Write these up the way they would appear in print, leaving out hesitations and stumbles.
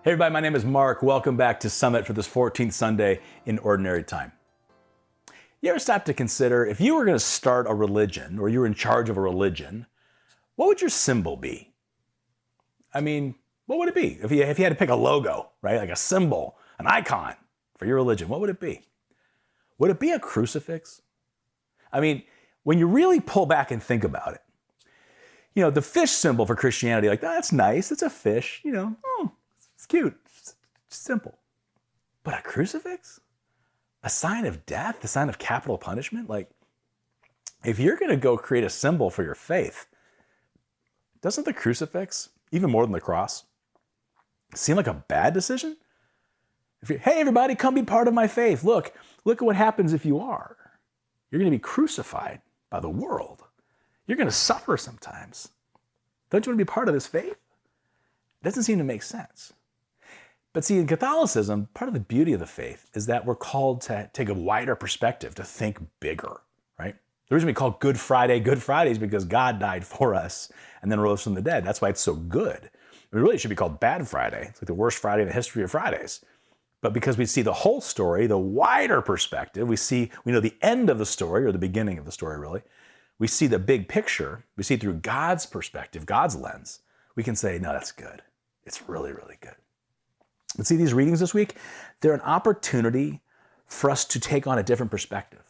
Hey everybody, my name is Mark. Welcome back to Summit for this 14th Sunday in Ordinary Time. You ever stop to consider, if you were going to start a religion or you were in charge of a religion, what would your symbol be? I mean, what would it be? If you had to pick a logo, right? Like a symbol, an icon for your religion, what would it be? Would it be a crucifix? I mean, when you really pull back and think about it, the fish symbol for Christianity, like, that's nice, it's a fish, it's cute, it's simple. But a crucifix? A sign of death, a sign of capital punishment? Like, if you're going to go create a symbol for your faith, doesn't the crucifix, even more than the cross, seem like a bad decision? Hey, everybody, come be part of my faith. Look at what happens if you are. You're going to be crucified by the world. You're going to suffer sometimes. Don't you want to be part of this faith? It doesn't seem to make sense. But see, in Catholicism, part of the beauty of the faith is that we're called to take a wider perspective, to think bigger, right? The reason we call Good Friday is because God died for us and then rose from the dead. That's why it's so good. It really should be called Bad Friday. It's like the worst Friday in the history of Fridays. But because we see the whole story, the wider perspective, we know the end of the story, or the beginning of the story, really. We see the big picture. We see through God's perspective, God's lens. We can say, no, that's good. It's really, really good. But see, these readings this week, they're an opportunity for us to take on a different perspective.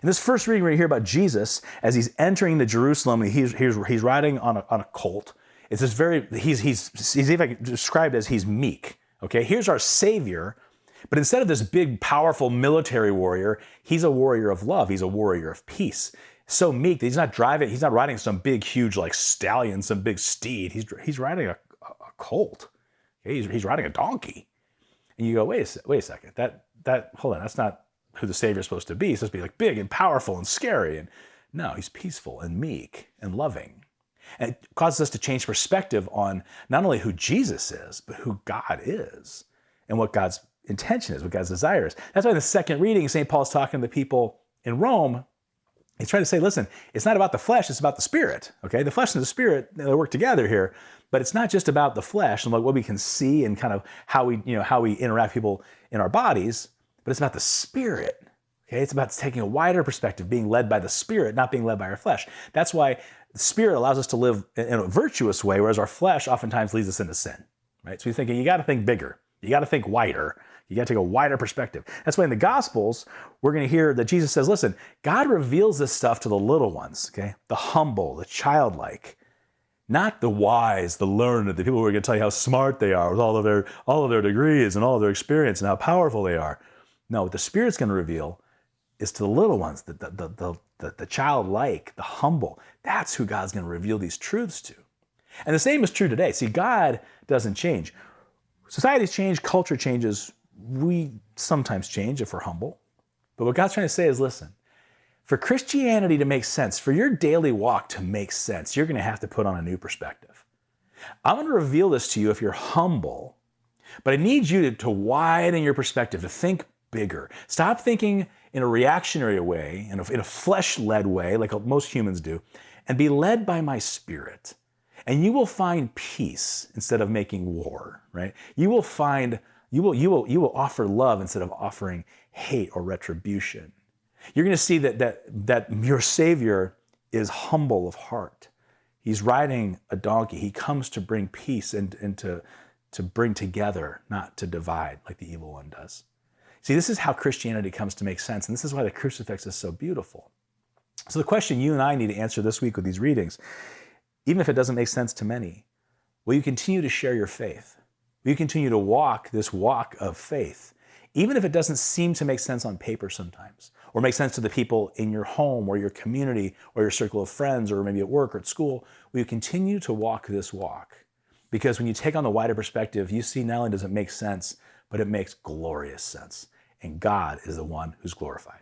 In this first reading, we're going to hear about Jesus as he's entering into Jerusalem, and he's riding on a colt. It's this he's even described as he's meek. Okay, here's our Savior, but instead of this big, powerful military warrior, he's a warrior of love. He's a warrior of peace. So meek that he's not riding some big, huge like stallion, some big steed. He's riding a colt. He's riding a donkey. And you go, wait a second. Hold on, that's not who the Savior's supposed to be. He's supposed to be like big and powerful and scary. And no, he's peaceful and meek and loving. And it causes us to change perspective on not only who Jesus is, but who God is and what God's intention is, what God's desire is. That's why in the second reading, St. Paul's talking to the people in Rome. He's trying to say, listen, it's not about the flesh, it's about the spirit. Okay, the flesh and the spirit, they work together here. But it's not just about the flesh and like what we can see and kind of how we interact with people in our bodies, but it's about the spirit. Okay, it's about taking a wider perspective, being led by the spirit, not being led by our flesh. That's why the spirit allows us to live in a virtuous way, whereas our flesh oftentimes leads us into sin. Right? So you're thinking, you got to think bigger, you got to think wider. You got to take a wider perspective. That's why in the Gospels, we're going to hear that Jesus says, listen, God reveals this stuff to the little ones, okay? The humble, the childlike, not the wise, the learned, the people who are going to tell you how smart they are with all of their degrees and all of their experience and how powerful they are. No, what the Spirit's going to reveal is to the little ones, the childlike, the humble. That's who God's going to reveal these truths to. And the same is true today. See, God doesn't change. Societies change, culture changes. We sometimes change if we're humble. But what God's trying to say is, listen, for Christianity to make sense, for your daily walk to make sense, you're going to have to put on a new perspective. I'm going to reveal this to you if you're humble, but I need you to widen your perspective, to think bigger. Stop thinking in a reactionary way, in a flesh-led way, like most humans do, and be led by my Spirit. And you will find peace instead of making war, right? You will offer love instead of offering hate or retribution. You're going to see that your Savior is humble of heart. He's riding a donkey. He comes to bring peace and to bring together, not to divide like the evil one does. See, this is how Christianity comes to make sense, and this is why the crucifix is so beautiful. So the question you and I need to answer this week with these readings, even if it doesn't make sense to many, will you continue to share your faith? Will you continue to walk this walk of faith, even if it doesn't seem to make sense on paper sometimes, or make sense to the people in your home or your community or your circle of friends or maybe at work or at school? Will you continue to walk this walk? Because when you take on the wider perspective, you see not only does it make sense, but it makes glorious sense. And God is the one who's glorified.